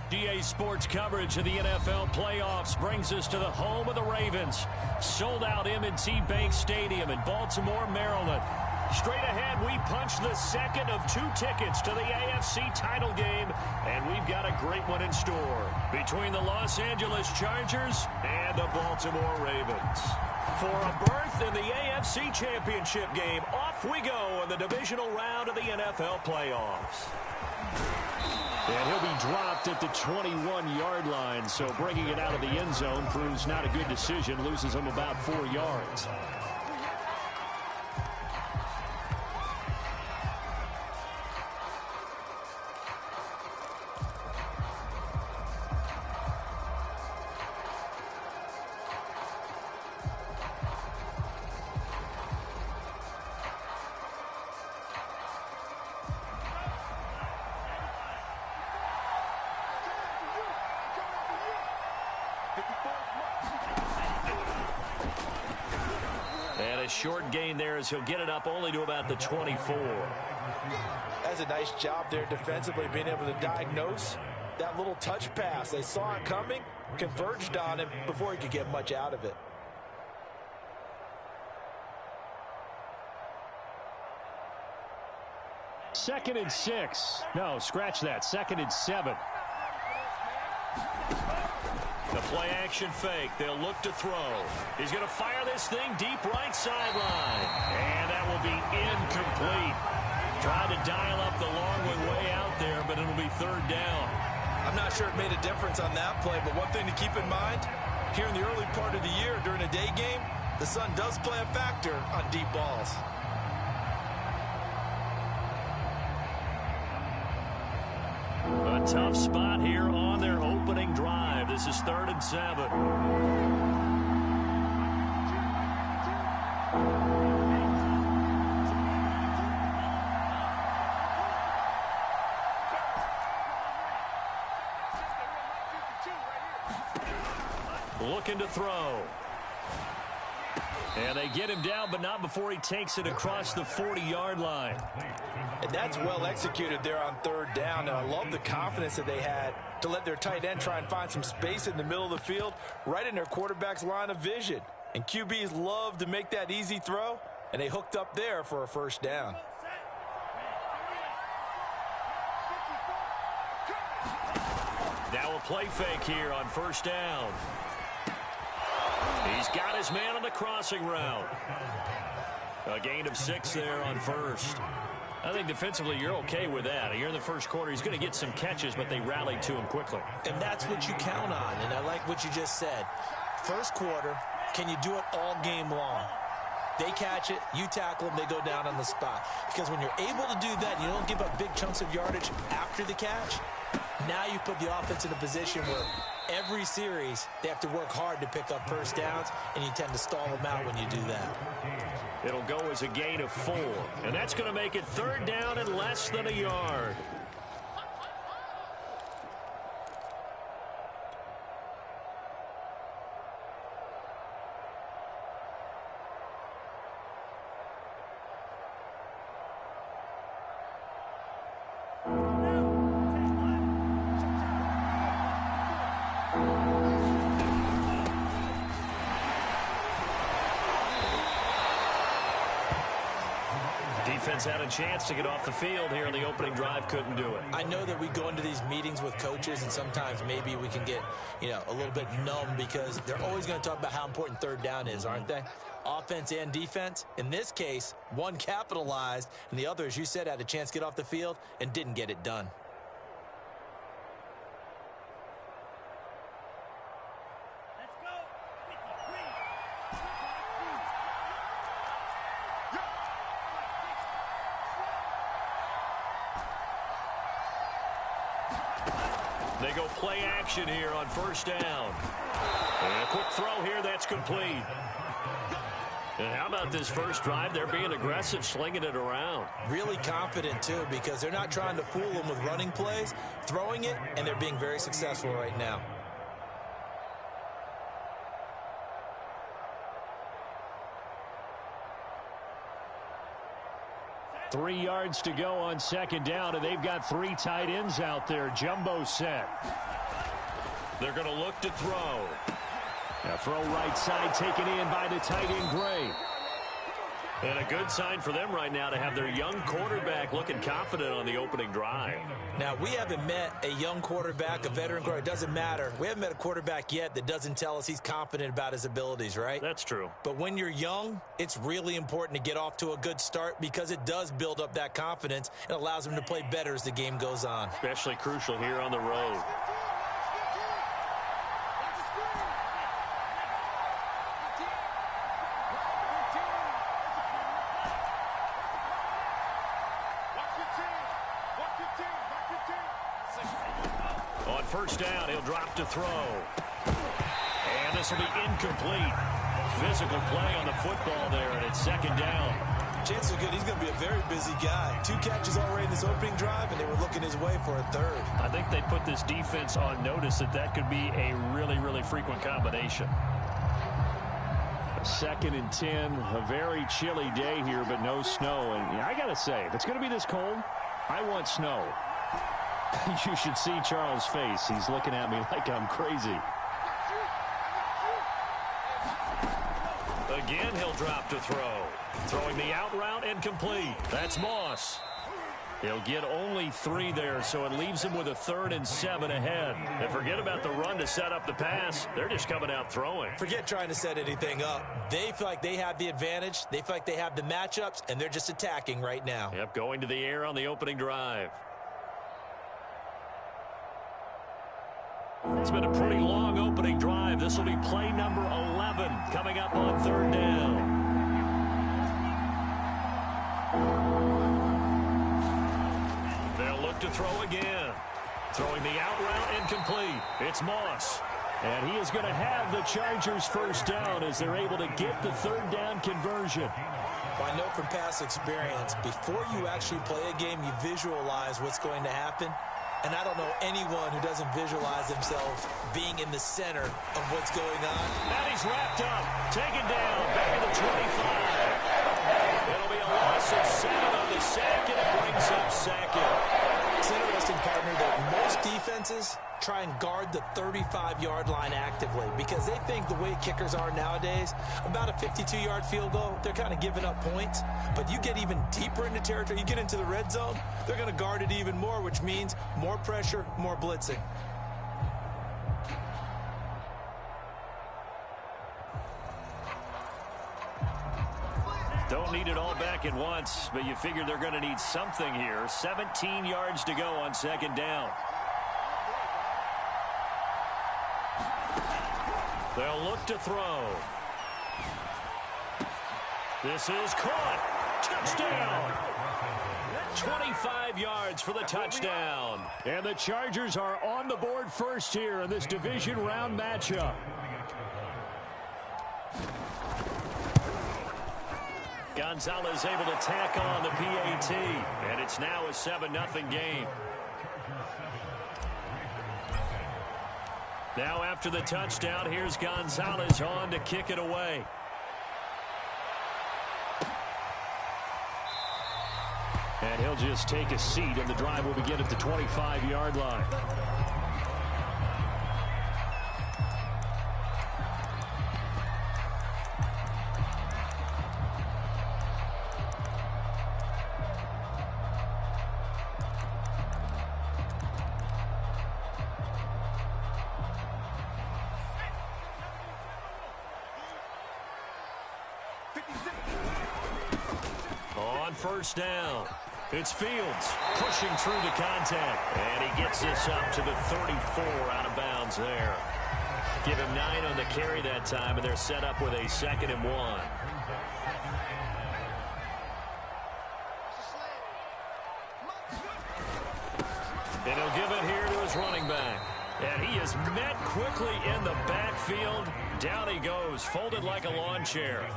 GA Sports coverage of the NFL playoffs brings us to the home of the Ravens. Sold out M&T Bank Stadium in Baltimore, Maryland. Straight ahead, we punch the second of 2 tickets to the AFC title game, and we've got a great one in store between the Los Angeles Chargers and the Baltimore Ravens. For a berth in the AFC Championship game, off we go in the divisional round of the NFL playoffs. And he'll be dropped at the 21-yard line, so bringing it out of the end zone proves not a good decision, loses him about 4 yards. And a short gain there as he'll get it up only to about the 24. That's a nice job there defensively, being able to diagnose that little touch pass. They saw it coming, converged on him before he could get much out of it. Second and 6. No, scratch that. Second and 7. The play action fake. They'll look to throw. He's going to fire this thing deep right sideline. And that will be incomplete. Tried to dial up the long one way out there, but it'll be third down. I'm not sure it made a difference on that play, but one thing to keep in mind, here in the early part of the year during a day game, the sun does play a factor on deep balls. A tough spot here on their opening drive. This is 3rd and 7. Looking to throw. And they get him down, but not before he takes it across the 40-yard line. And that's well executed there on 3rd down. And I love the confidence that they had to let their tight end try and find some space in the middle of the field, right in their quarterback's line of vision. And QBs love to make that easy throw, and they hooked up there for a 1st down. Now a play fake here on 1st down. He's got his man on the crossing route. A gain of 6 there on 1st. I think defensively you're okay with that. You're in the 1st quarter. He's going to get some catches, but they rallied to him quickly. And that's what you count on, and I like what you just said. 1st quarter, can you do it all game long? They catch it, you tackle them, they go down on the spot. Because when you're able to do that, you don't give up big chunks of yardage after the catch. Now you put the offense in a position where every series they have to work hard to pick up 1st downs, and you tend to stall them out when you do that. It'll go as a gain of 4, and that's going to make it 3rd down and less than a yard. Defense had a chance to get off the field here in the opening drive, couldn't do it. I know that we go into these meetings with coaches, and sometimes maybe we can get, a little bit numb because they're always going to talk about how important 3rd down is, aren't they? Offense and defense. In this case, one capitalized, and the other, as you said, had a chance to get off the field and didn't get it done. They go play action here on 1st down. And a quick throw here, that's complete. And how about this first drive? They're being aggressive, slinging it around. Really confident, too, because they're not trying to fool them with running plays, throwing it, and they're being very successful right now. Three yards to go on second down, and they've got three tight ends out there. Jumbo set. They're going to look to throw. A throw right side taken in by the tight end Gray. And a good sign for them right now to have their young quarterback looking confident on the opening drive. Now, we haven't met a young quarterback, a veteran quarterback. It doesn't matter. We haven't met a quarterback yet that doesn't tell us he's confident about his abilities, right? That's true. But when you're young, it's really important to get off to a good start because it does build up that confidence. It allows him to play better as the game goes on. Especially crucial here on the road. On first down, he'll drop to throw. And this will be incomplete. Physical play on the football there, and it's second down. Chances are good he's going to be a very busy guy. 2 catches already in this opening drive, and they were looking his way for a third. I think they put this defense on notice that could be a really, really frequent combination. A 2nd and 10, a very chilly day here, but no snow. And I got to say, if it's going to be this cold, I want snow. You should see Charles' face. He's looking at me like I'm crazy. Again, he'll drop to throw. Throwing the out route and complete. That's Moss. He'll get only 3 there, so it leaves him with a 3rd and 7 ahead. And forget about the run to set up the pass. They're just coming out throwing. Forget trying to set anything up. They feel like they have the advantage. They feel like they have the matchups, and they're just attacking right now. Yep, going to the air on the opening drive. It's been a pretty long opening drive. This will be play number 11 coming up on 3rd down. They'll look to throw again. Throwing the out route and complete. It's Moss. And he is going to have the Chargers first down as they're able to get the 3rd down conversion. Well, I know from past experience, before you actually play a game, you visualize what's going to happen. And I don't know anyone who doesn't visualize themselves being in the center of what's going on. And he's wrapped up, taken down, back at the 25. It'll be a loss of 7 on the sack, and it brings up 2nd. It's interesting, partner, that most defenses try and guard the 35-yard line actively because they think the way kickers are nowadays, about a 52-yard field goal, they're kind of giving up points. But you get even deeper into territory, you get into the red zone, they're going to guard it even more, which means more pressure, more blitzing. Don't need it all back at once, but you figure they're going to need something here. 17 yards to go on 2nd down. They'll look to throw. This is caught. Touchdown. 25 yards for the touchdown. And the Chargers are on the board first here in this division round matchup. Gonzalez able to tack on the PAT. And it's now a 7-0 game. Now after the touchdown, here's Gonzalez on to kick it away. And he'll just take a seat, and the drive will begin at the 25-yard line. On first down, it's Fields pushing through the contact. And he gets this up to the 34 out of bounds there. Give him 9 on the carry that time, and they're set up with a 2nd and 1. And he'll give it here to his running back. And he is met quickly in the backfield. Down he goes, folded like a lawn chair.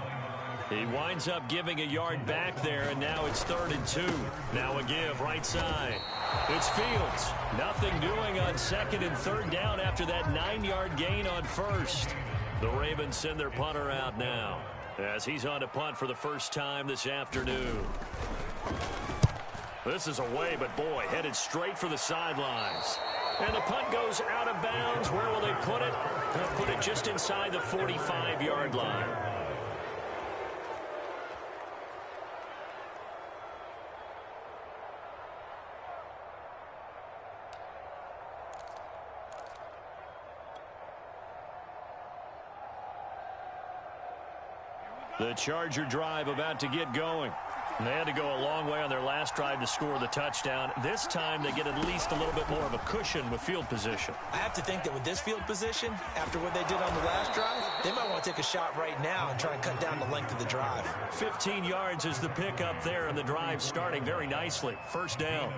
He winds up giving a yard back there, and now it's 3rd and 2. Now a give right side. It's Fields. Nothing doing on 2nd and 3rd down after that 9-yard gain on 1st. The Ravens send their punter out now as he's on to punt for the first time this afternoon. This is away, but boy, headed straight for the sidelines. And the punt goes out of bounds. Where will they put it? They'll put it just inside the 45-yard line. The Charger drive about to get going. They had to go a long way on their last drive to score the touchdown. This time they get at least a little bit more of a cushion with field position. I have to think that with this field position, after what they did on the last drive, they might want to take a shot right now and try and cut down the length of the drive. 15 yards is the pickup there, and the drive starting very nicely. First down.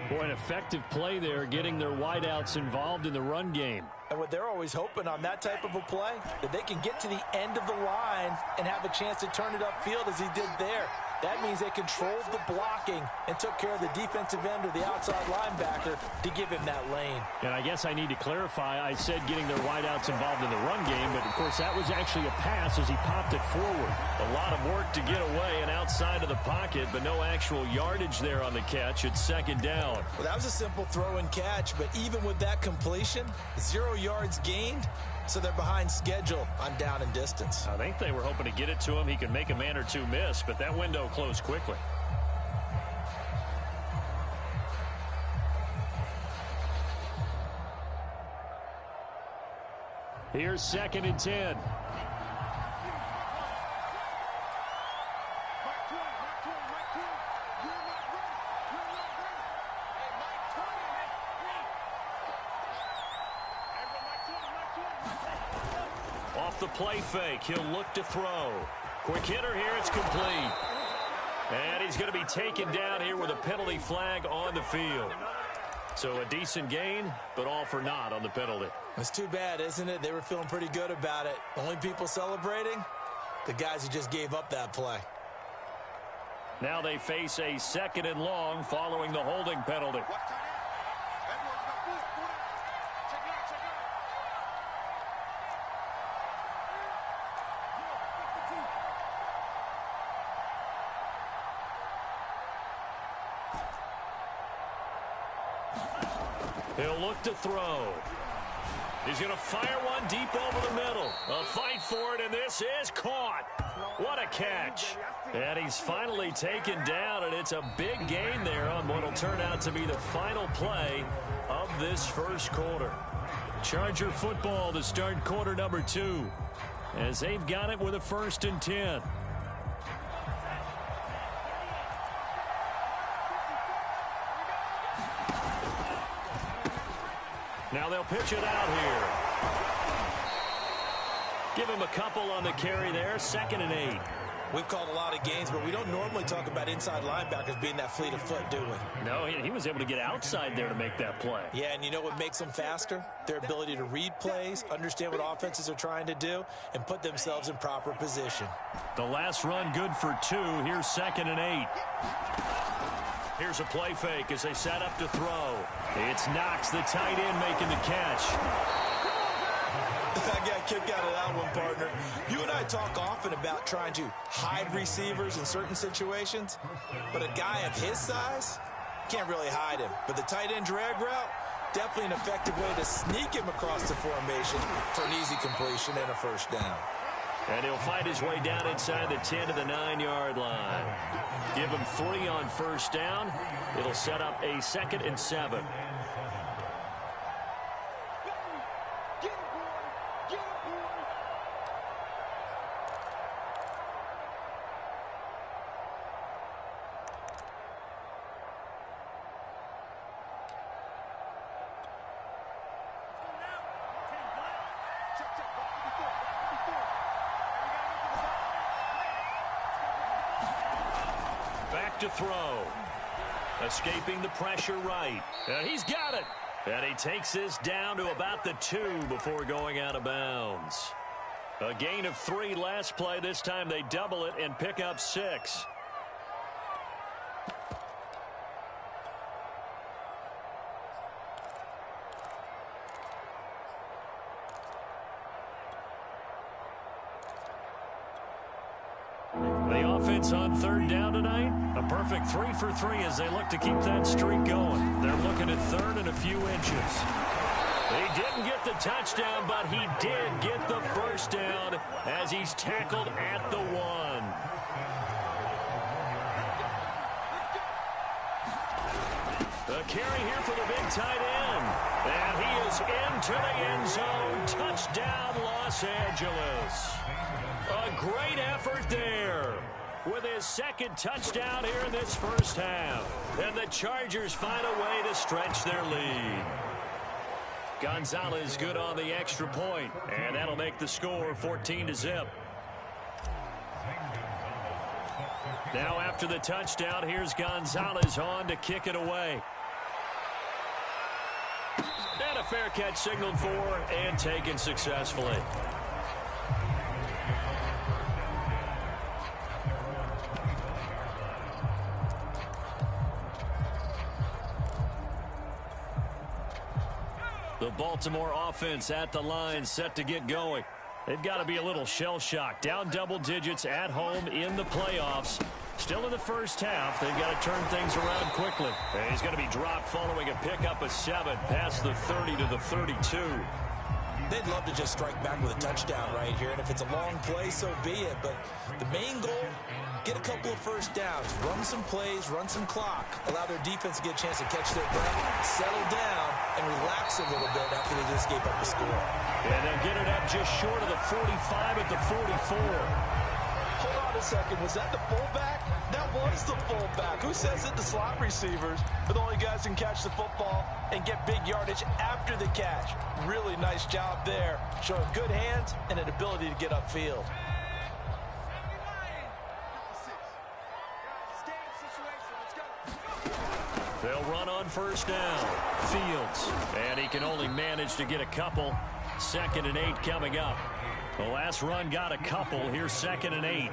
Boy, an effective play there, getting their wideouts involved in the run game. And what they're always hoping on that type of a play, that they can get to the end of the line and have a chance to turn it upfield as he did there. That means they controlled the blocking and took care of the defensive end or the outside linebacker to give him that lane. And I guess I need to clarify, I said getting their wideouts involved in the run game, but of course that was actually a pass as he popped it forward. A lot of work to get away and outside of the pocket, but no actual yardage there on the catch. It's second down. Well, that was a simple throw and catch, but even with that completion, 0 yards gained. So they're behind schedule on down and distance. I think they were hoping to get it to him. He could make a man or two miss, but that window closed quickly. Here's 2nd and 10. The play fake. He'll look to throw. Quick hitter here. It's complete. And he's going to be taken down here with a penalty flag on the field. So a decent gain, but all for naught on the penalty. It's too bad, isn't it? They were feeling pretty good about it. Only people celebrating? The guys who just gave up that play. Now they face a 2nd and long following the holding penalty. He'll look to throw. He's going to fire one deep over the middle. A fight for it, and this is caught. What a catch. And he's finally taken down, and it's a big gain there on what will turn out to be the final play of this first quarter. Charger football to start quarter number 2, as they've got it with a 1st and 10. Now they'll pitch it out here. Give him a couple on the carry there. 2nd and 8. We've called a lot of games, but we don't normally talk about inside linebackers being that fleet of foot, do we? No, he was able to get outside there to make that play. Yeah, and you know what makes them faster? Their ability to read plays, understand what offenses are trying to do, and put themselves in proper position. The last run good for 2. Here's 2nd and 8. Here's a play fake as they set up to throw. It's Knox, the tight end, making the catch. I got a kick out of that one, partner. You and I talk often about trying to hide receivers in certain situations, but a guy of his size can't really hide him. But the tight end drag route, definitely an effective way to sneak him across the formation for an easy completion and a first down. And he'll fight his way down inside the 10 to the 9-yard line. Give him 3 on first down. It'll set up a 2nd and 7. To throw. Escaping the pressure right. And he's got it. And he takes this down to about the 2 before going out of bounds. A gain of 3 last play. This time they double it and pick up 6. The offense on 3rd down tonight, a perfect 3 for 3 as they look to keep that streak going. They're looking at 3rd and a few inches. He didn't get the touchdown, but he did get the first down as he's tackled at the 1. The carry here for the big tight end. And he is into the end zone. Touchdown, Los Angeles. A great effort there with his second touchdown here in this first half. And the Chargers find a way to stretch their lead. Gonzalez good on the extra point, and that'll make the score 14-0. Now after the touchdown, here's Gonzalez on to kick it away. And a fair catch signaled for and taken successfully. The Baltimore offense at the line set to get going. They've got to be a little shell-shocked. Down double digits at home in the playoffs. Still in the first half. They've got to turn things around quickly. And he's going to be dropped following a pickup of 7 past the 30 to the 32. They'd love to just strike back with a touchdown right here. And if it's a long play, so be it. But the main goal, get a couple of first downs. Run some plays, run some clock. Allow their defense to get a chance to catch their breath, settle down, and relax a little bit after they just gave up a score. And they'll get it up just short of the 45 at the 44. Hold on a second. Was that the fullback? That was the fullback. Who says it? The slot receivers are the only guys who can catch the football and get big yardage after the catch. Really nice job there, showing good hands and an ability to get upfield. They'll run on first down. Fields. And he can only manage to get a couple. 2nd and 8 coming up. The last run got a couple. Here's 2nd and 8.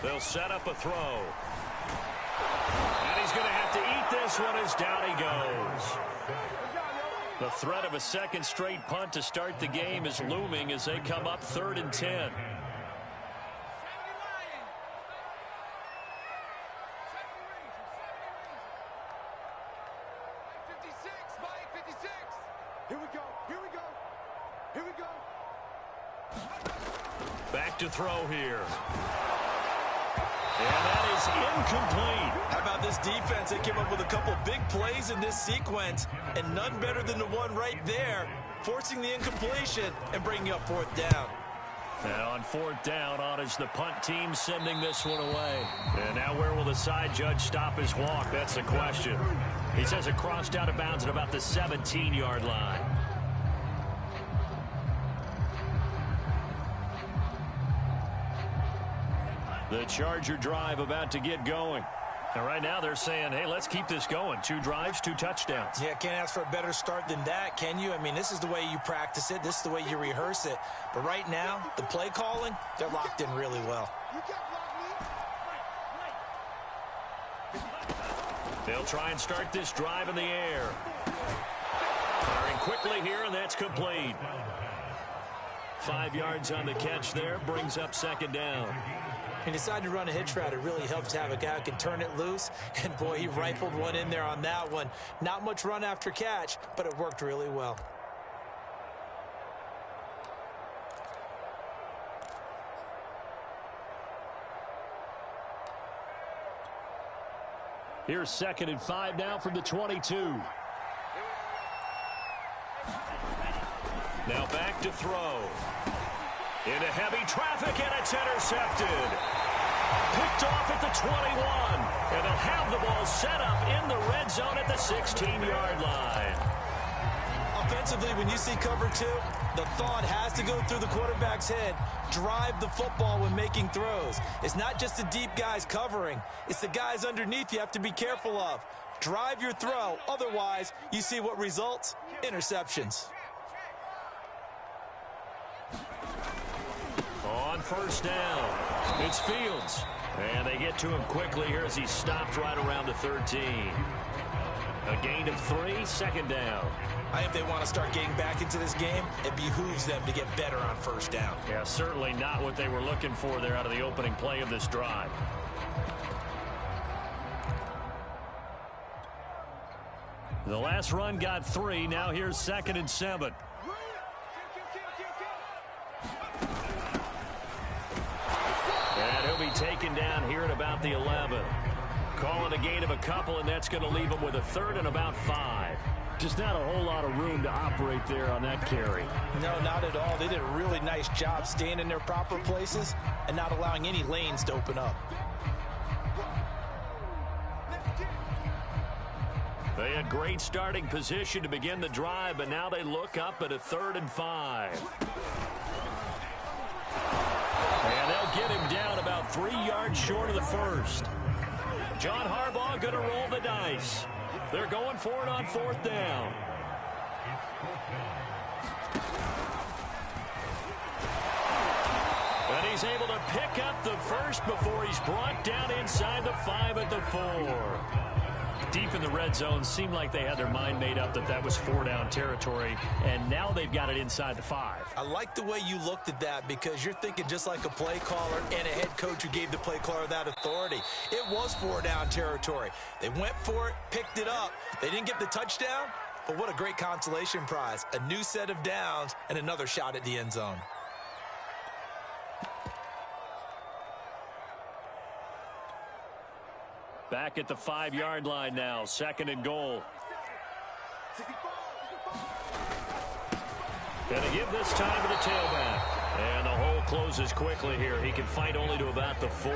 They'll set up a throw. And he's going to have to eat this one as down he goes. The threat of a second straight punt to start the game is looming as they come up 3rd and 10. Back to throw here. And that is incomplete. How about this defense? They came up with a couple big plays in this sequence, and none better than the one right there, forcing the incompletion and bringing up 4th down. And on 4th down, on is the punt team sending this one away. And now where will the side judge stop his walk? That's the question. He says it crossed out of bounds at about the 17-yard line. The Charger drive about to get going. And right now they're saying, hey, let's keep this going. 2 drives, 2 touchdowns. Yeah, can't ask for a better start than that, can you? I mean, this is the way you practice it. This is the way you rehearse it. But right now, the play calling, they're locked in really well. They'll try and start this drive in the air. Firing quickly here, and that's complete. 5 yards on the catch there, brings up 2nd down. He decided to run a hitch route. It really helps to have a guy who can turn it loose. And, boy, he rifled one in there on that one. Not much run after catch, but it worked really well. Here's 2nd and 5 now from the 22. Now back to throw. Into heavy traffic, and it's intercepted. Picked off at the 21. And they'll have the ball set up in the red zone at the 16-yard line. Offensively, when you see cover 2, the thought has to go through the quarterback's head. Drive the football when making throws. It's not just the deep guys covering. It's the guys underneath you have to be careful of. Drive your throw. Otherwise, you see what results? Interceptions. On first down, it's Fields. And they get to him quickly here as he stopped right around the 13. A gain of 3, 2nd down. I think they want to start getting back into this game. It behooves them to get better on first down. Yeah, certainly not what they were looking for there out of the opening play of this drive. The last run got 3. Now here's 2nd and 7. And he'll be taken down here at about the 11. Calling a gain of a couple, and that's going to leave him with a 3rd and about 5. Just not a whole lot of room to operate there on that carry. No, not at all. They did a really nice job staying in their proper places and not allowing any lanes to open up. They had great starting position to begin the drive, but now they look up at a 3rd and 5. And they'll get him down about 3 yards short of the first. John Harbaugh going to roll the dice. They're going for it on 4th down. And he's able to pick up the first before he's brought down inside the 5 at the 4. Deep in the red zone, seemed like they had their mind made up that that was 4-down territory, and now they've got it inside the 5. I like the way you looked at that because you're thinking just like a play caller and a head coach who gave the play caller that authority. It was 4-down territory. They went for it, picked it up. They didn't get the touchdown, but what a great consolation prize. A new set of downs and another shot at the end zone. Back at the 5-yard line now, 2nd and goal. Gonna give this time to the tailback. And the hole closes quickly here. He can fight only to about the 4.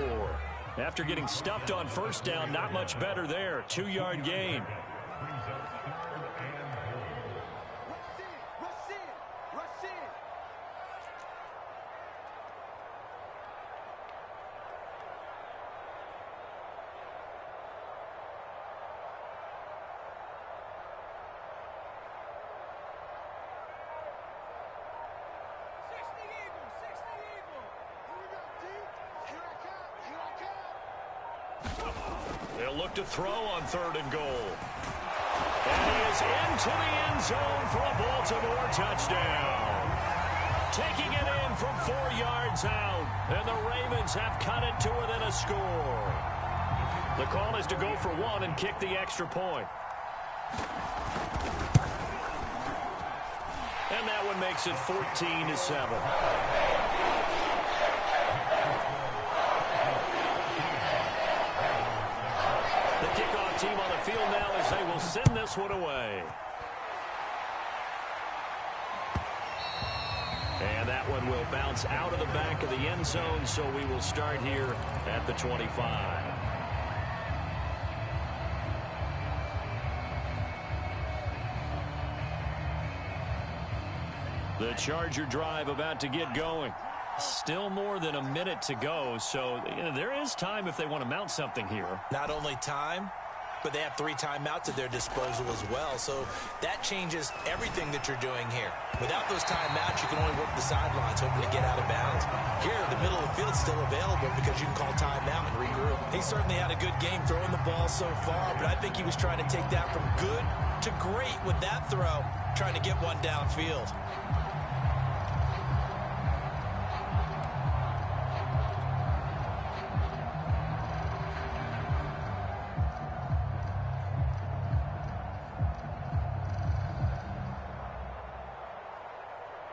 After getting stuffed on 1st down, not much better there. 2-yard gain. They'll look to throw on 3rd and goal. And he is into the end zone for a Baltimore touchdown. Taking it in from 4 yards out. And the Ravens have cut it to within a score. The call is to go for 1 and kick the extra point. And that one makes it 14-7. Team on the field now as they will send this one away. And that one will bounce out of the back of the end zone, so we will start here at the 25. The Charger drive about to get going. Still more than a minute to go, so there is time if they want to mount something here. Not only time, but they have 3 timeouts at their disposal as well. So that changes everything that you're doing here. Without those timeouts, you can only work the sidelines, hoping to get out of bounds. Here, the middle of the field is still available because you can call timeout and regroup. He certainly had a good game throwing the ball so far, but I think he was trying to take that from good to great with that throw, trying to get one downfield.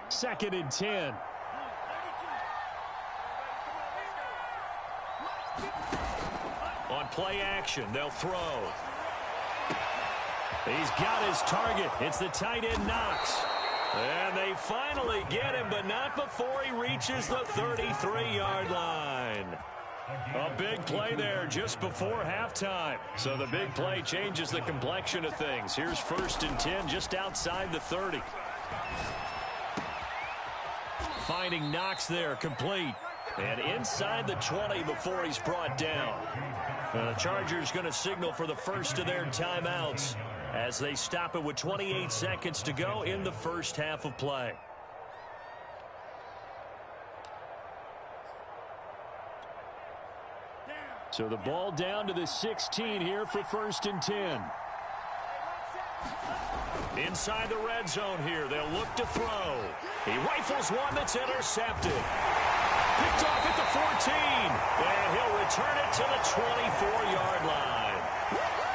Second and 10. On play action, they'll throw. He's got his target. It's the tight end Knox. And they finally get him, but not before he reaches the 33-yard line. A big play there just before halftime. So the big play changes the complexion of things. Here's 1st and 10 just outside the 30. Finding Knox there, complete. And inside the 20 before he's brought down. The Chargers going to signal for the first of their timeouts as they stop it with 28 seconds to go in the first half of play. So the ball down to the 16 here for 1st and 10. Inside the red zone here, they'll look to throw. He rifles one that's intercepted. Picked off at the 14. And he'll return it to the 24-yard line.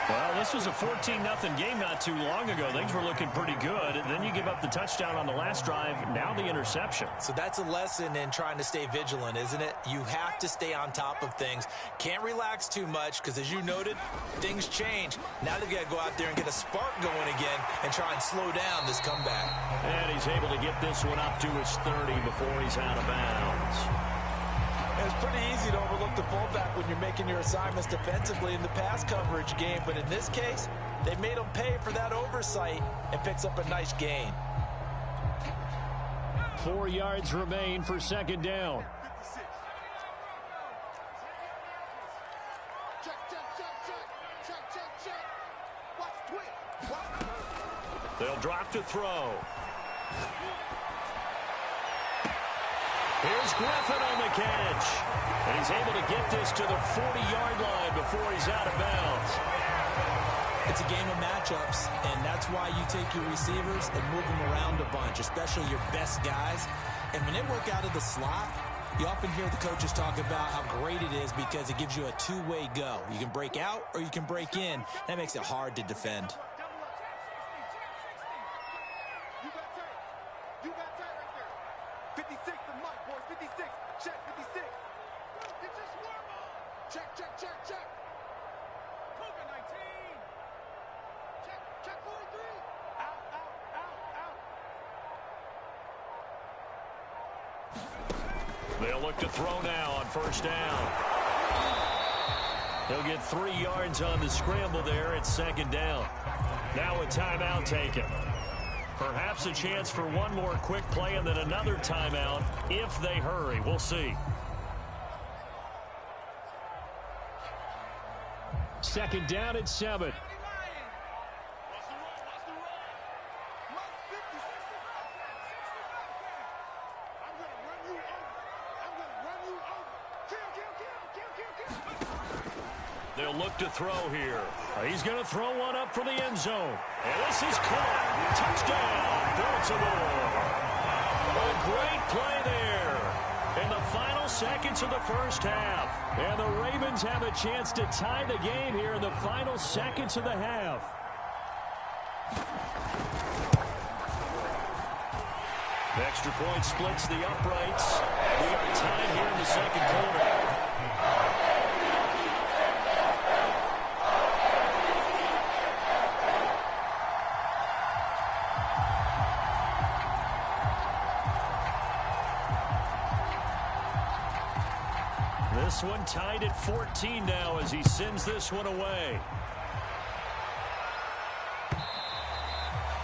Well, this was a 14-0 game not too long ago. Things were looking pretty good. Then you give up the touchdown on the last drive. Now the interception. So that's a lesson in trying to stay vigilant, isn't it? You have to stay on top of things. Can't relax too much because, as you noted, things change. Now they've got to go out there and get a spark going again and try and slow down this comeback. And he's able to get this one up to his 30 before he's out of bounds. It's pretty easy to overlook the fullback when you're making your assignments defensively in the pass coverage game. But in this case, they made him pay for that oversight and picks up a nice gain. 4 yards remain for second down. They'll drop to throw. Here's Griffin on the catch. And he's able to get this to the 40-yard line before he's out of bounds. It's a game of matchups, and that's why you take your receivers and move them around a bunch, especially your best guys. And when they work out of the slot, you often hear the coaches talk about how great it is because it gives you a two-way go. You can break out or you can break in. That makes it hard to defend. They'll look to throw now on first down. He'll get 3 yards on the scramble there at second down. Now a timeout taken. Perhaps a chance for one more quick play and then another timeout if they hurry. We'll see. Second down at 7. They'll look to throw here. He's going to throw one up for the end zone. And this is caught. Touchdown, Baltimore. A great play there in the final seconds of the first half. And the Ravens have a chance to tie the game here in the final seconds of the half. The extra point splits the uprights. We are tied here in the second quarter. This one tied at 14 now as he sends this one away.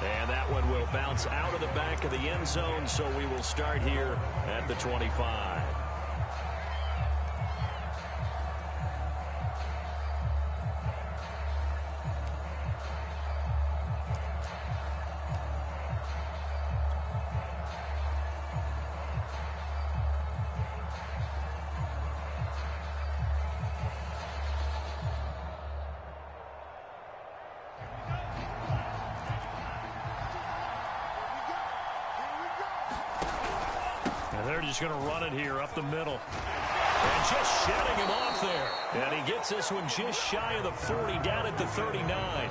And that one will bounce out of the back of the end zone, so we will start here at the 25. They're just going to run it here up the middle. And just shutting him off there. And he gets this one just shy of the 40, down at the 39.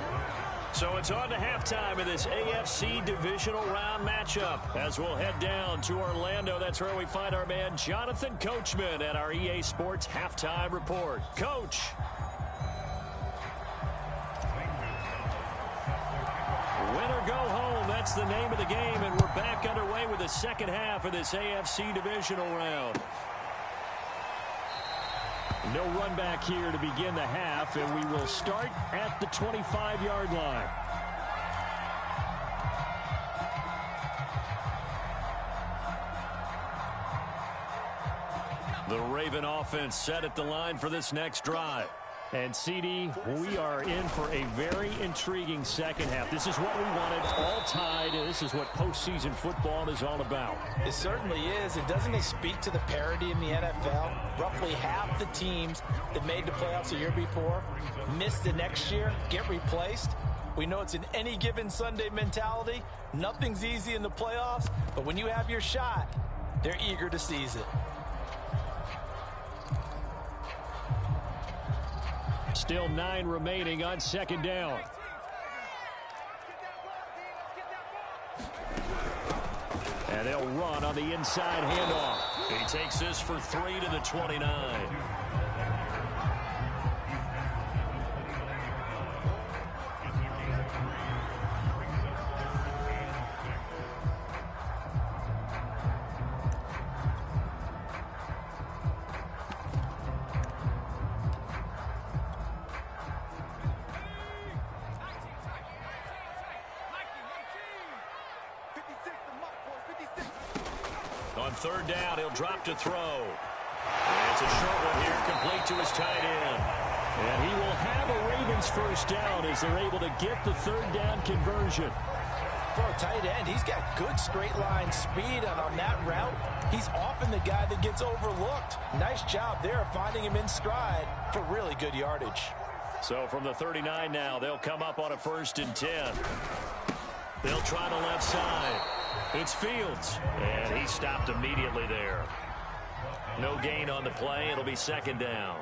So it's on to halftime of this AFC divisional round matchup. As we'll head down to Orlando, that's where we find our man Jonathan Coachman at our EA Sports Halftime Report. Coach. Win or go home, that's the name of the game, and we're back underway with the second half of this AFC divisional round. No run back here to begin the half, and we will start at the 25-yard line. The Raven offense set at the line for this next drive. And, CD, we are in for a very intriguing second half. This is what we wanted, all tied. This is what postseason football is all about. It certainly is. And doesn't it speak to the parity in the NFL? Roughly half the teams that made the playoffs a year before miss the next year, get replaced. We know it's an any given Sunday mentality. Nothing's easy in the playoffs, but when you have your shot, they're eager to seize it. Still 9 remaining on second down. And they'll run on the inside handoff. He takes this for 3 to the 29. On third down, he'll drop to throw. And it's a short one here, complete to his tight end. And he will have a Ravens first down as they're able to get the third down conversion. For a tight end, he's got good straight line speed, and on that route, he's often the guy that gets overlooked. Nice job there finding him in stride for really good yardage. So from the 39 now, they'll come up on a 1st and 10. They'll try the left side. It's Fields, and he stopped immediately there. No gain on the play. It'll be second down.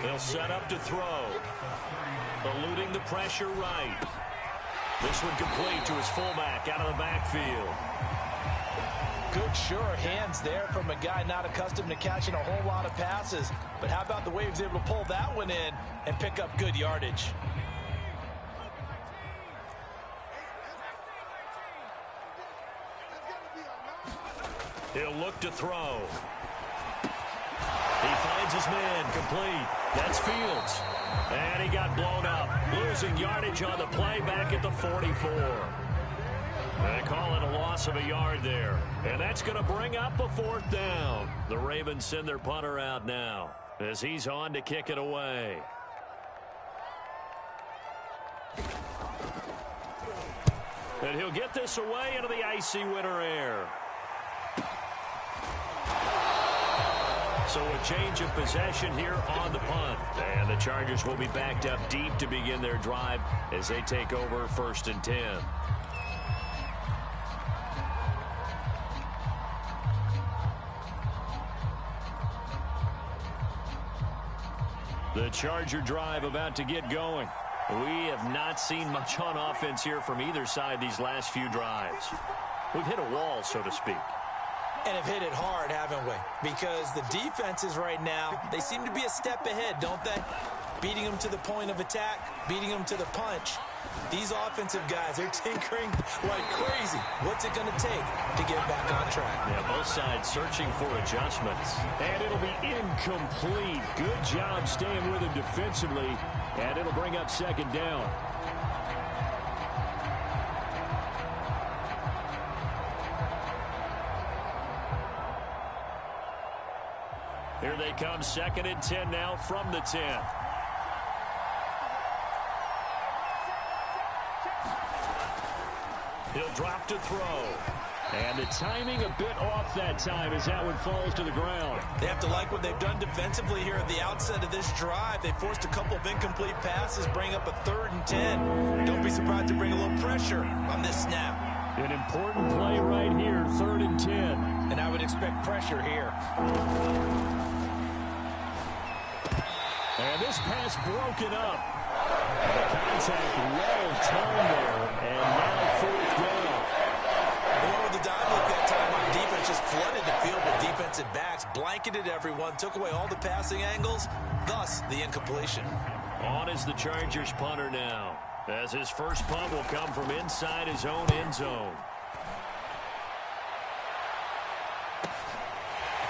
They'll set up to throw. Eluding the pressure right. This one complete to his fullback out of the backfield. Good, sure hands there from a guy not accustomed to catching a whole lot of passes. But how about the way he was able to pull that one in and pick up good yardage? He'll look to throw. He finds his man, complete. That's Fields. And he got blown up. Losing yardage on the play back at the 44. They call it a loss of a yard there. And that's going to bring up a 4th down. The Ravens send their punter out now as he's on to kick it away. And he'll get this away into the icy winter air. So a change of possession here on the punt. And the Chargers will be backed up deep to begin their drive as they take over 1st and 10. The Charger drive about to get going. We have not seen much on offense here from either side these last few drives. We've hit a wall, so to speak. And have hit it hard, haven't we? Because the defenses right now, they seem to be a step ahead, don't they? Beating them to the point of attack, beating them to the punch. These offensive guys are tinkering like crazy. What's it going to take to get back on track? Yeah, both sides searching for adjustments. And it'll be incomplete. Good job staying with him defensively. And it'll bring up second down. Here they come, 2nd and 10 now from the 10. He'll drop to throw. And the timing a bit off that time as that one falls to the ground. They have to like what they've done defensively here at the outset of this drive. They forced a couple of incomplete passes, bring up a 3rd and 10. Don't be surprised to bring a little pressure on this snap. An important play right here, 3rd and 10. And I would expect pressure here. And this pass broken up. The contact well timed there, and now 4th down. They went with the dime look that time on defense, just flooded the field with defensive backs, blanketed everyone, took away all the passing angles, thus the incompletion. On is the Chargers punter now, as his first punt will come from inside his own end zone.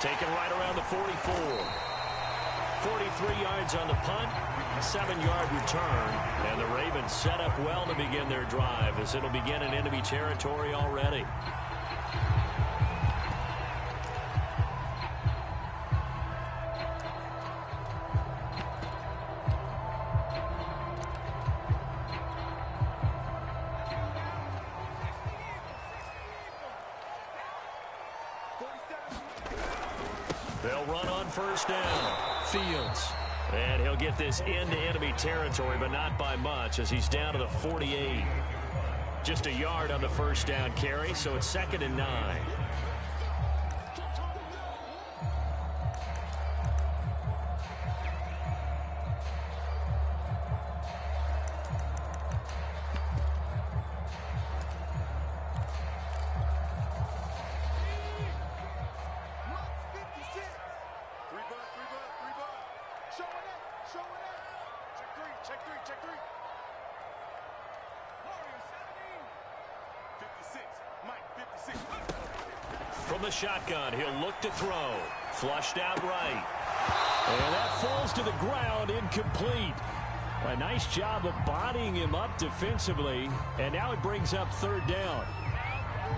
Taken right around the 44. 43 yards on the punt, 7-yard return, and the Ravens set up well to begin their drive as it'll begin in enemy territory already. They'll run on 1st down. Fields. And he'll get this into enemy territory, but not by much as he's down to the 48. Just a yard on the 1st down carry, so it's 2nd and 9. From the shotgun, he'll look to throw. Flushed out right. And that falls to the ground, incomplete. A nice job of bodying him up defensively, and now it brings up third down.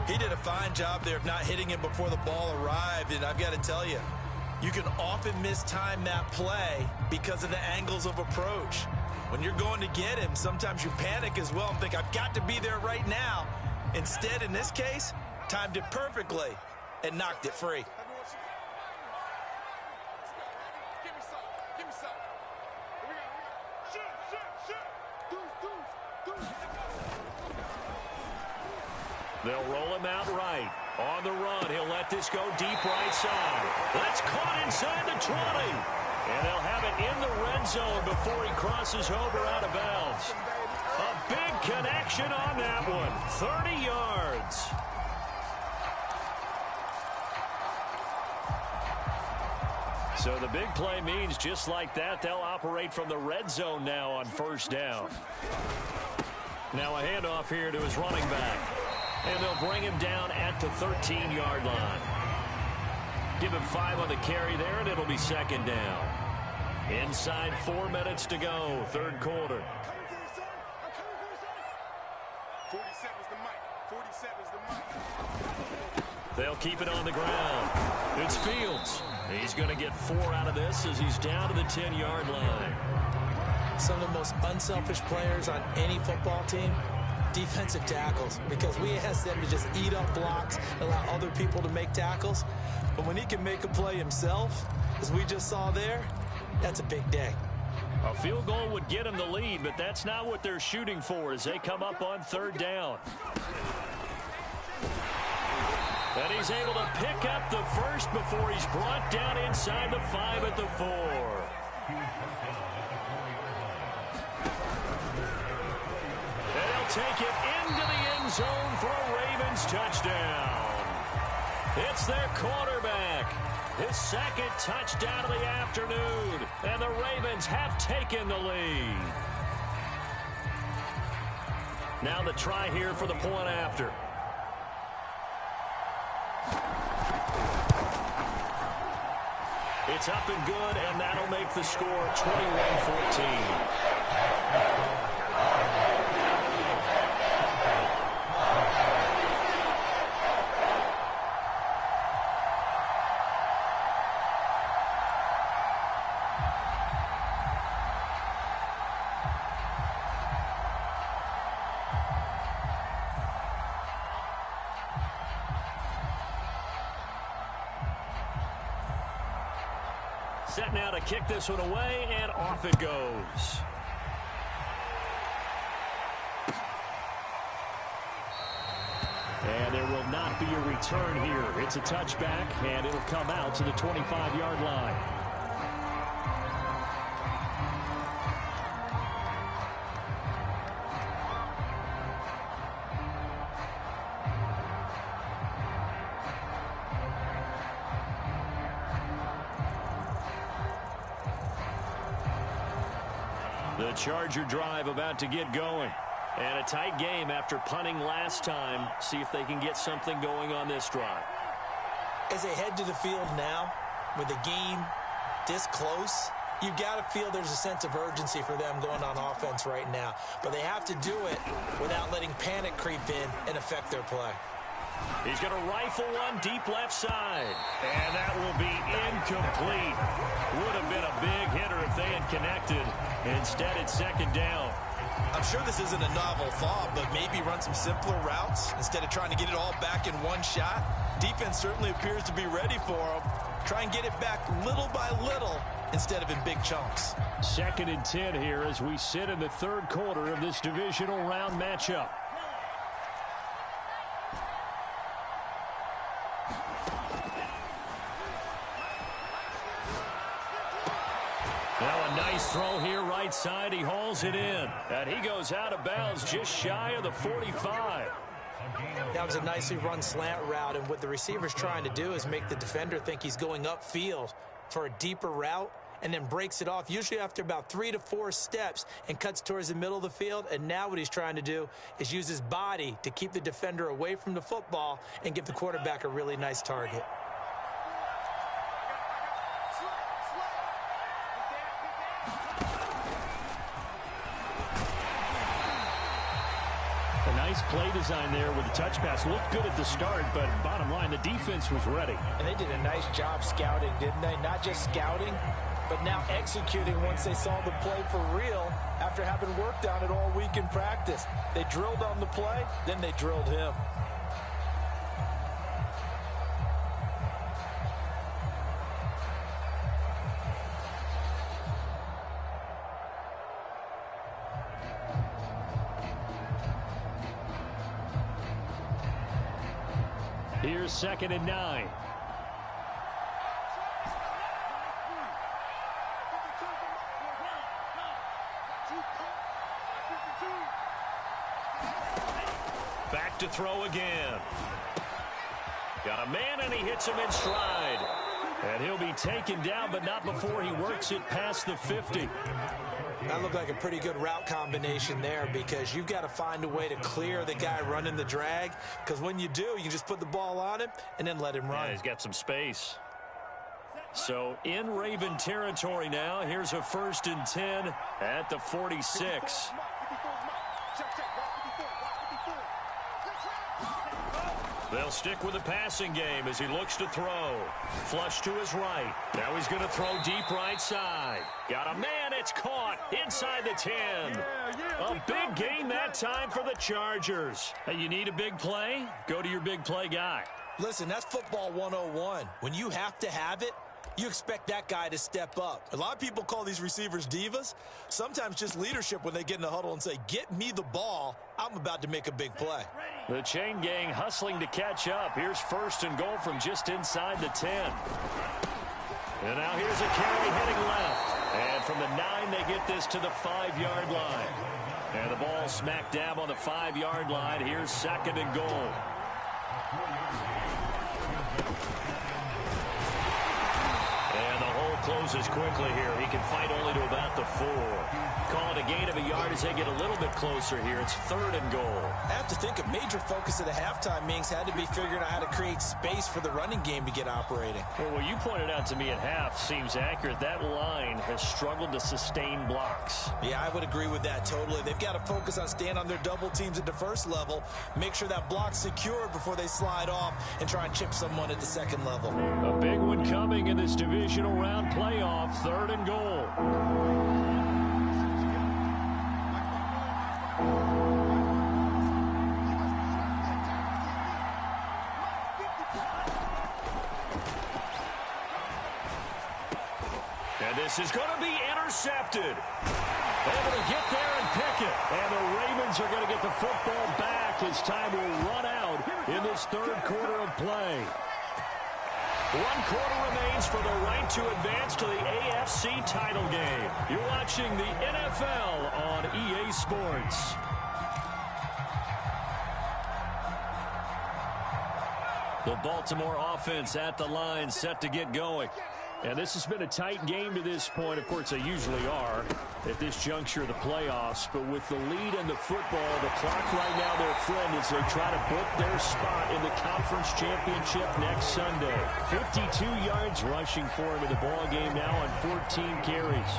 He did a fine job there of not hitting him before the ball arrived, and I've got to tell you, you can often mistime that play because of the angles of approach. When you're going to get him, sometimes you panic as well and think, I've got to be there right now. Instead, in this case, timed it perfectly and knocked it free. They'll roll him out right. On the run, he'll let this go deep right side. That's caught inside the 20. And they'll have it in the red zone before he crosses over out of bounds. A big connection on that one. 30 yards. So the big play means just like that, they'll operate from the red zone now on first down. Now a handoff here to his running back. And they'll bring him down at the 13-yard line. Give him 5 on the carry there, and it'll be second down. Inside 4 minutes to go, third quarter. 47's the mic. 47's the mic. They'll keep it on the ground. It's Fields. He's going to get 4 out of this as he's down to the 10-yard line. Some of the most unselfish players on any football team, defensive tackles, because we ask them to just eat up blocks, allow other people to make tackles. But when he can make a play himself, as we just saw there, that's a big day. A field goal would get him the lead, but that's not what they're shooting for as they come up on third down. And he's able to pick up the first before he's brought down inside the 5 at the 4. Take it into the end zone for a Ravens touchdown. It's their quarterback. His second touchdown of the afternoon. And the Ravens have taken the lead. Now the try here for the point after. It's up and good, and that'll make the score 21-14. Set now to kick this one away, and off it goes. And there will not be a return here. It's a touchback, and it'll come out to the 25-yard line. The Charger drive about to get going. And a tight game after punting last time. See if they can get something going on this drive. As they head to the field now, with the game this close, you've got to feel there's a sense of urgency for them going on offense right now. But they have to do it without letting panic creep in and affect their play. He's going to rifle one deep left side. And that will be incomplete. Would have been a big hitter if they had connected. Instead, it's second down. I'm sure this isn't a novel thought, but maybe run some simpler routes instead of trying to get it all back in one shot. Defense certainly appears to be ready for them. Try and get it back little by little instead of in big chunks. 2nd and 10 here as we sit in the third quarter of this divisional round matchup. Now a nice throw here right side. He hauls it in. And he goes out of bounds just shy of the 45. That was a nicely run slant route, and what the receiver's trying to do is make the defender think he's going upfield for a deeper route and then breaks it off, usually after about 3 to 4 steps, and cuts towards the middle of the field. And now what he's trying to do is use his body to keep the defender away from the football and give the quarterback a really nice target. Nice play design there with the touch pass. Looked good at the start, but bottom line, the defense was ready. And they did a nice job scouting, didn't they? Not just scouting, but now executing once they saw the play for real after having worked on it all week in practice. They drilled on the play, then they drilled him. Here's 2nd and 9. Back to throw again. Got a man, and he hits him in stride. And he'll be taken down, but not before he works it past the 50. That looked like a pretty good route combination there, because you've got to find a way to clear the guy running the drag, because when you do, you just put the ball on him and then let him run. Yeah, he's got some space. So in Raven territory now, here's a 1st and 10 at the 46. They'll stick with the passing game as he looks to throw. Flush to his right. Now he's going to throw deep right side. Got a man, it's caught inside the 10. A big gain that time for the Chargers. Hey, you need a big play? Go to your big play guy. Listen, that's football 101. When you have to have it, you expect that guy to step up. A lot of people call these receivers divas. Sometimes just leadership when they get in the huddle and say, get me the ball. I'm about to make a big play. The chain gang hustling to catch up. Here's 1st and goal from just inside the 10. And now here's a carry heading left. And from the 9, they get this to the 5-yard line. And the ball smack dab on the 5-yard line. Here's 2nd and goal. Closes quickly here. He can fight only to about the 4. Call it a gain of a yard as they get a little bit closer here. It's 3rd and goal. I have to think a major focus of the halftime meetings had to be figuring out how to create space for the running game to get operating. Well, what you pointed out to me at half seems accurate. That line has struggled to sustain blocks. Yeah, I would agree with that totally. They've got to focus on staying on their double teams at the first level, make sure that block's secured before they slide off and try and chip someone at the second level. A big one coming in this divisional round playoff. 3rd and goal. And this is going to be intercepted. Able to get there and pick it. And the Ravens are going to get the football back as time will run out in this 3rd quarter of play. 1 quarter remains for the right to advance to the AFC title game. You're watching the NFL on EA Sports. The Baltimore offense at the line, set to get going. And this has been a tight game to this point. Of course, they usually are at this juncture of the playoffs. But with the lead in the football, the clock right now their friend as they try to book their spot in the conference championship next Sunday. 52 yards rushing for him in the ball game now on 14 carries.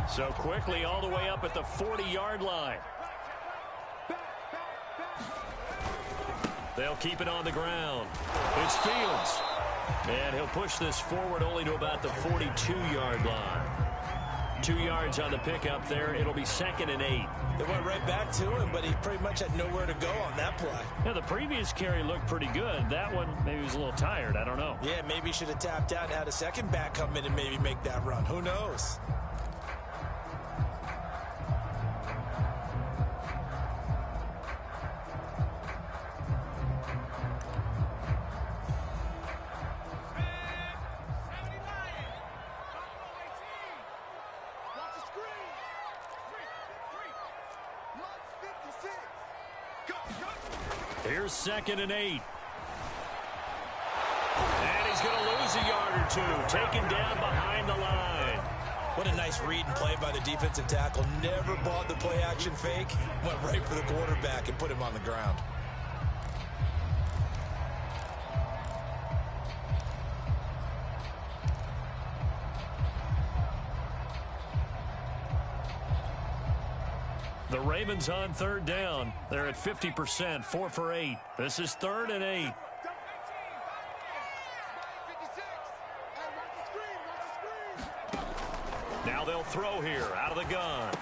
So quickly all the way up at the 40-yard line. They'll keep it on the ground. It's Fields. And he'll push this forward only to about the 42-yard line. 2 yards on the pickup there. It'll be 2nd and 8. They went right back to him, but he pretty much had nowhere to go on that play. Yeah, the previous carry looked pretty good. That one, maybe he was a little tired. I don't know. Yeah, maybe he should have tapped out and had a second back come in and maybe make that run. Who knows? Here's 2nd and 8. And he's going to lose a yard or two. Taken down behind the line. What a nice read and play by the defensive tackle. Never bought the play-action fake. Went right for the quarterback and put him on the ground. The Ravens on 3rd down. They're at 50%, 4 for 8. This is 3rd and 8. Now they'll throw here out of the gun.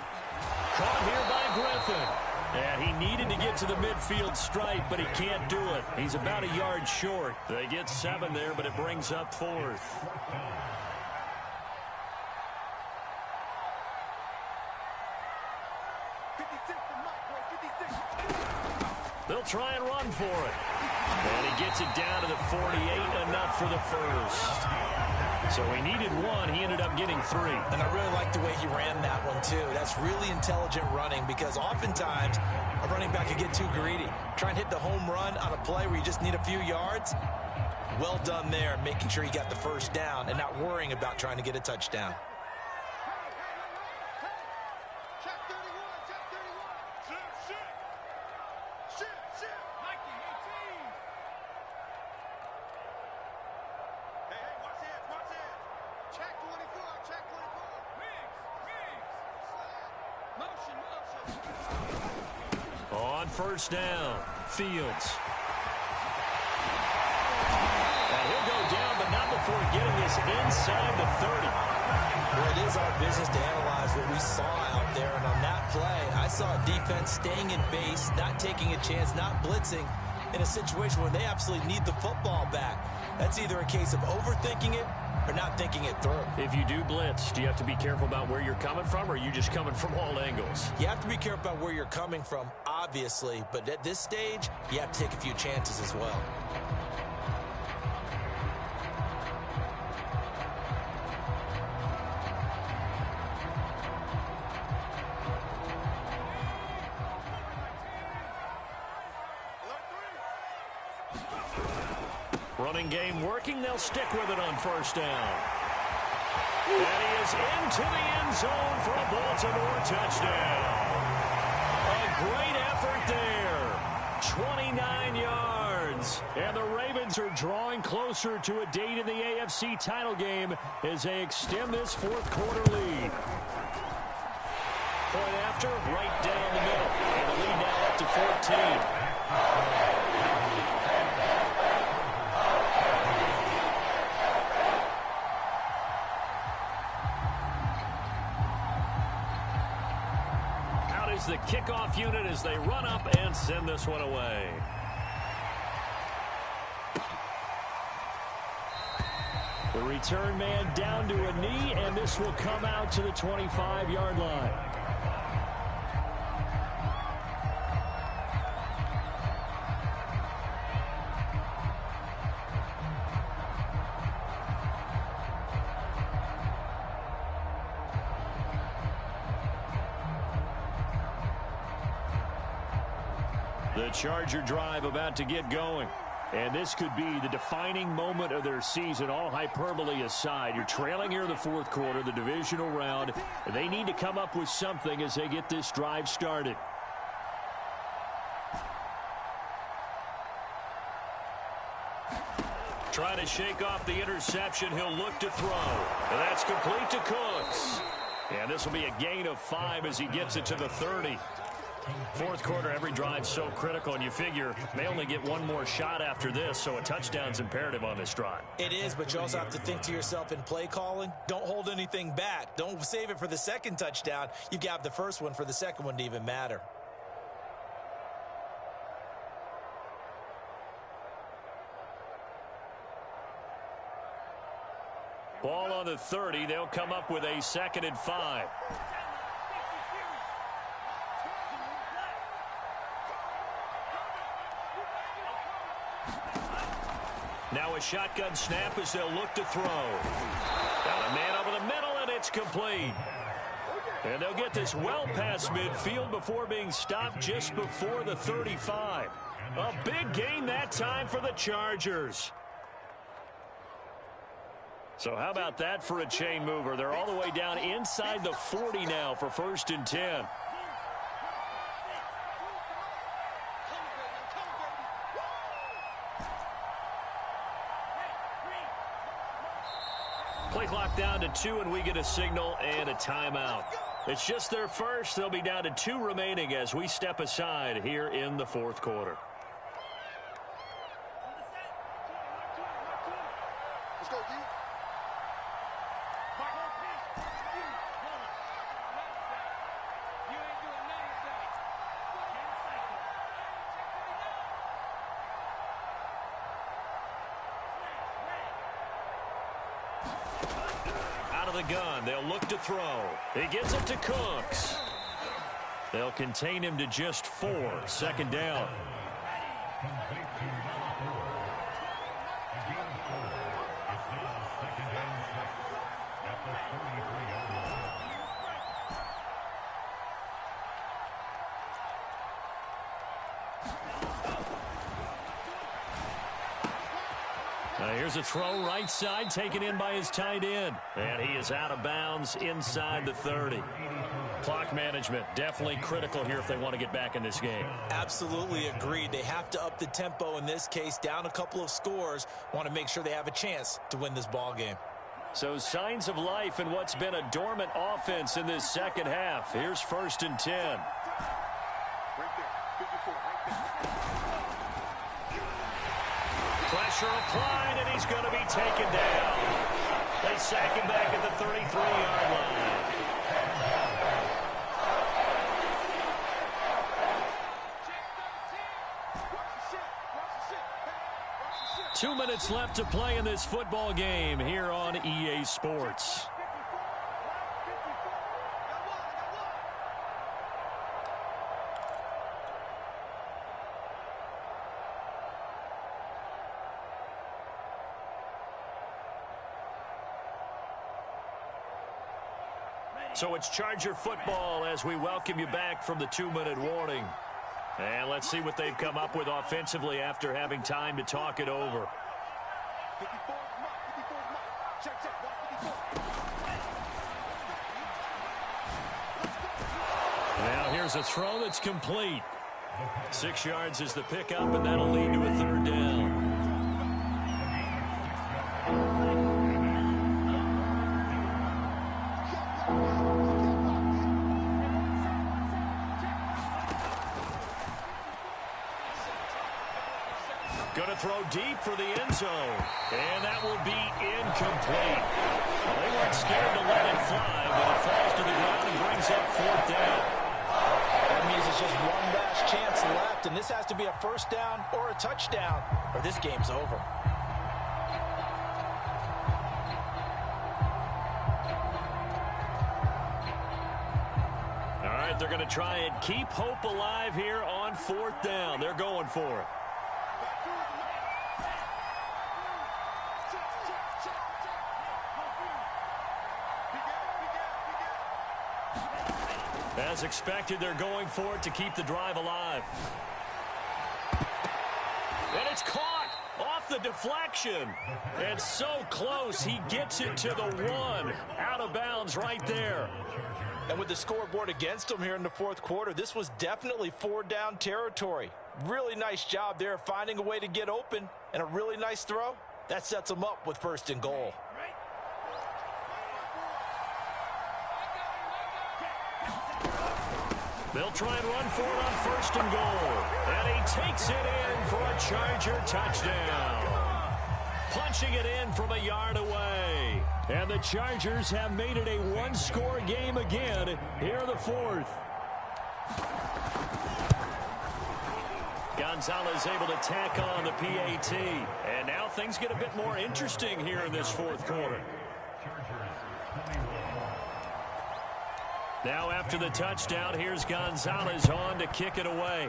Caught here by Griffin. And he needed to get to the midfield stripe, but he can't do it. He's about a yard short. They get 7 there, but it brings up 4th. They'll try and run for it. And he gets it down to the 48, enough for the first. So he needed 1. He ended up getting 3. And I really like the way he ran that one, too. That's really intelligent running because oftentimes a running back can get too greedy. Try and hit the home run on a play where you just need a few yards. Well done there, making sure he got the first down and not worrying about trying to get a touchdown. On 1st down, Fields. And he'll go down, but not before getting this inside the 30. Well, it is our business to analyze what we saw out there, and on that play, I saw a defense staying in base, not taking a chance, not blitzing, in a situation where they absolutely need the football back. That's either a case of overthinking it or not thinking it through. If you do blitz, do you have to be careful about where you're coming from, or are you just coming from all angles? You have to be careful about where you're coming from, obviously, but at this stage, you have to take a few chances as well. Running game working. They'll stick with it on 1st down. And he is into the end zone for a Baltimore touchdown. A great effort there. 29 yards. And the Ravens are drawing closer to a date in the AFC title game as they extend this 4th quarter lead. Point after, right down the middle. And the lead now up to 14. The kickoff unit as they run up and send this one away. The return man down to a knee, and this will come out to the 25-yard line. The Charger drive about to get going. And this could be the defining moment of their season, all hyperbole aside. You're trailing here in the 4th quarter, the divisional round. They need to come up with something as they get this drive started. Trying to shake off the interception. He'll look to throw. And that's complete to Cooks. And this will be a gain of 5 as he gets it to the 30. 4th quarter, every drive so critical, and you figure they only get one more shot after this, so a touchdown's imperative on this drive. It is, but you also have to think to yourself in play calling, don't hold anything back. Don't save it for the 2nd touchdown. You've got the 1st one for the 2nd one to even matter. Ball on the 30. They'll come up with a 2nd and 5. Now a shotgun snap as they'll look to throw. Got a man over the middle, and it's complete. And they'll get this well past midfield before being stopped just before the 35. A big gain that time for the Chargers. So how about that for a chain mover? They're all the way down inside the 40 now for 1st and 10. Play clock down to 2, and we get a signal and a timeout. It's just their first. They'll be down to 2 remaining as we step aside here in the 4th quarter. Let's go, D. Out of the gun, they'll look to throw. He gives it to Cooks. They'll contain him to just 4. 2nd down. Here's a throw right side, taken in by his tight end. And he is out of bounds inside the 30. Clock management definitely critical here if they want to get back in this game. Absolutely agreed. They have to up the tempo in this case, down a couple of scores. Want to make sure they have a chance to win this ball game. So signs of life in what's been a dormant offense in this second half. Here's 1st and 10. Right there. 54, right there. Pressure applied, and he's going to be taken down. They sack him back at the 33-yard line. 2 minutes left to play in this football game here on EA Sports. So it's Charger football as we welcome you back from the 2-minute warning. And let's see what they've come up with offensively after having time to talk it over. 54 mark. Check. Now here's a throw that's complete. 6 yards is the pickup, and that'll lead to a 3rd down. Going to throw deep for the end zone. And that will be incomplete. They weren't scared to let it fly, but it falls to the ground and brings up 4th down. That means it's just one last chance left, and this has to be a 1st down or a touchdown, or this game's over. All right, they're going to try and keep hope alive here on 4th down. They're going for it. As expected, they're going for it to keep the drive alive. And it's caught off the deflection. And so close, he gets it to the 1. Out of bounds right there. And with the scoreboard against them here in the 4th quarter, this was definitely 4-down territory. Really nice job there finding a way to get open, and a really nice throw. That sets them up with 1st and goal. They'll try and run for it on 1st and goal. And he takes it in for a Charger touchdown. Punching it in from a yard away. And the Chargers have made it a 1-score game again here in the 4th. Gonzalez able to tack on the PAT. And now things get a bit more interesting here in this 4th quarter. Now after the touchdown, here's Gonzalez on to kick it away.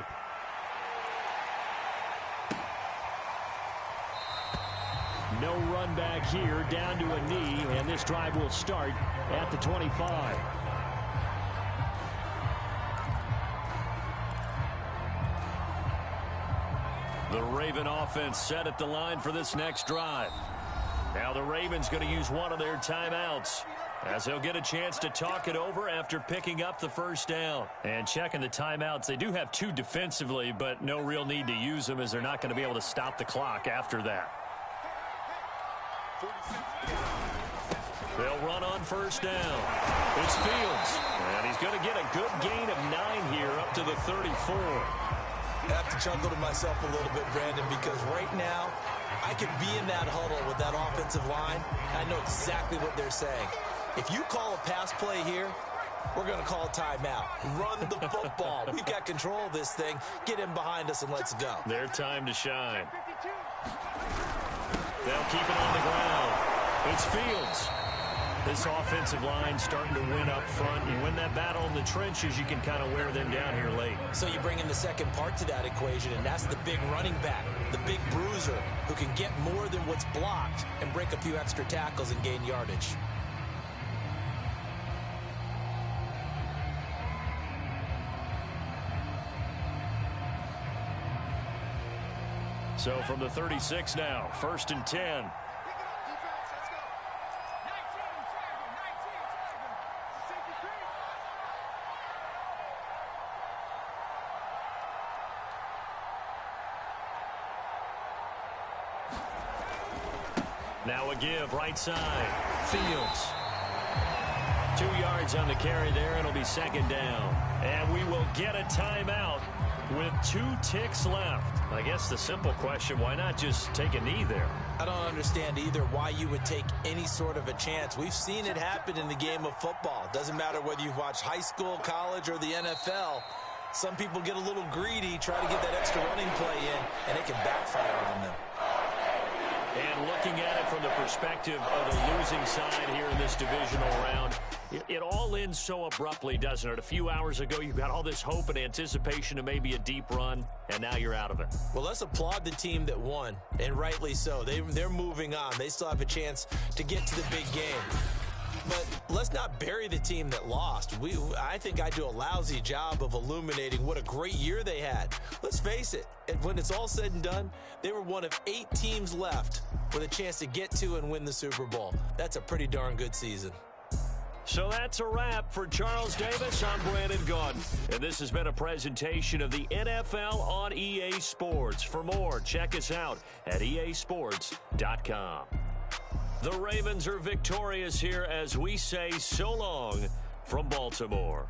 No run back here, down to a knee, and this drive will start at the 25. The Raven offense set at the line for this next drive. Now the Ravens going to use one of their timeouts, as they'll get a chance to talk it over after picking up the first down. And checking the timeouts, they do have 2 defensively, but no real need to use them as they're not going to be able to stop the clock after that. They'll run on first down. It's Fields, and he's going to get a good gain of 9 here up to the 34. I have to chuckle to myself a little bit, Brandon, because right now I could be in that huddle with that offensive line. I know exactly what they're saying. If you call a pass play here, we're going to call a timeout. Run the football. We've got control of this thing. Get in behind us and let's go. Their time to shine. They'll keep it on the ground. It's Fields. This offensive line starting to win up front. You win that battle in the trenches, you can kind of wear them down here late. So you bring in the second part to that equation, and that's the big running back, the big bruiser, who can get more than what's blocked and break a few extra tackles and gain yardage. So from the 36 now, 1st and 10. Now a give, right side. Fields. 2 yards on the carry there. It'll be 2nd down. And we will get a timeout with 2 ticks left. I guess the simple question, why not just take a knee there? I don't understand either why you would take any sort of a chance. We've seen it happen in the game of football. Doesn't matter whether you watch high school, college, or the NFL. Some people get a little greedy, try to get that extra running play in, and it can backfire on them. And looking at it from the perspective of the losing side here in this divisional round, it all ends so abruptly, doesn't it? A few hours ago, you got all this hope and anticipation of maybe a deep run, and now you're out of it. Well, let's applaud the team that won, and rightly so. They're moving on. They still have a chance to get to the big game. But let's not bury the team that lost. I think I do a lousy job of illuminating what a great year they had. Let's face it, when it's all said and done, they were one of 8 teams left with a chance to get to and win the Super Bowl. That's a pretty darn good season. So that's a wrap for Charles Davis. I'm Brandon Gaudin, and this has been a presentation of the NFL on EA Sports. For more, check us out at easports.com. The Ravens are victorious here as we say so long from Baltimore.